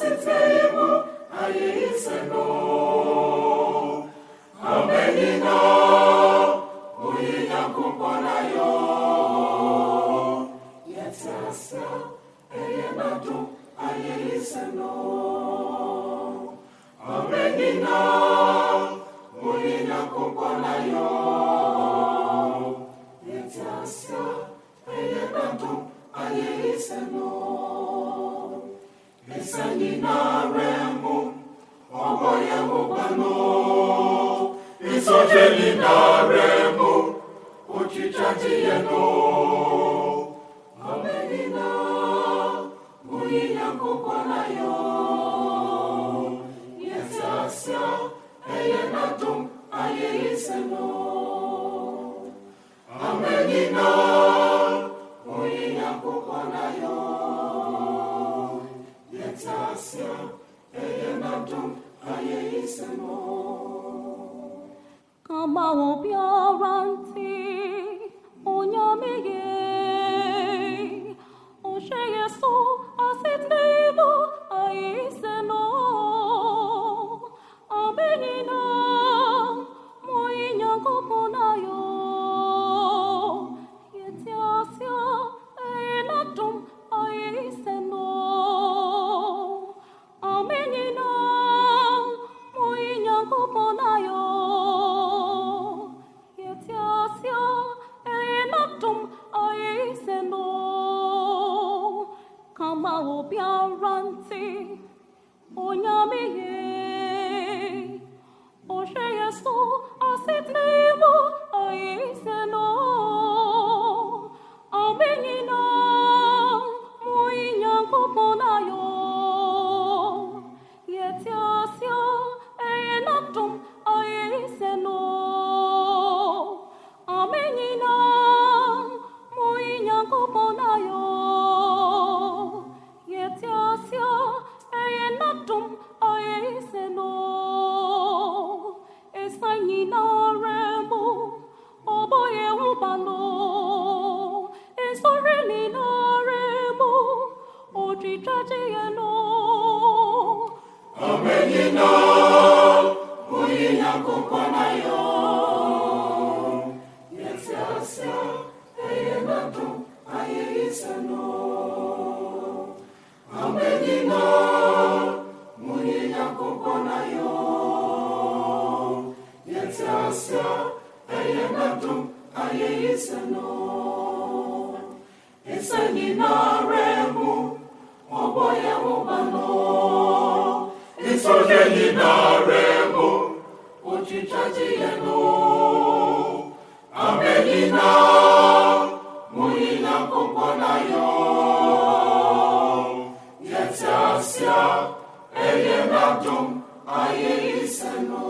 asiteimu ayiseno amenina uyinya kumponayo yetasa eyenatu ayiseno amenina uyinya kumponayo yetasa eyenatu ayiseno Esanina remu, oboye mubano. Isojelina remu, uchichaji yeno. Amenina, muyinya kukwanayo. Yesasya, eyenatum ayiseno. Amenina, muyinya kukwanayo. Tasya eyenatum ayiseno kama obiaranti onyameye oshe yesu asiteimu ayiseno amenina moyinyankoponayo yetasya eyenatum ayiseno kama obiaranti onyameye oshe yesu asiteimu ayiseno amenina moyinyankoponayo yetasya eyenatum ayiseno amenina moyinyankoponayo yetasya eyenatum ayiseno esanyina remu oboye ubano esorenina remu ochichaji yeno amenina uyinyakukwanayo yetasya eyenatum ayiseno amenina uyinyakukwanayo yetasya eyenatum ayiseno esanyina remu oboye ubano isojelina remu uchichaji yeno amenina uyinyakukwanayo yetasya eyenatum ayiseno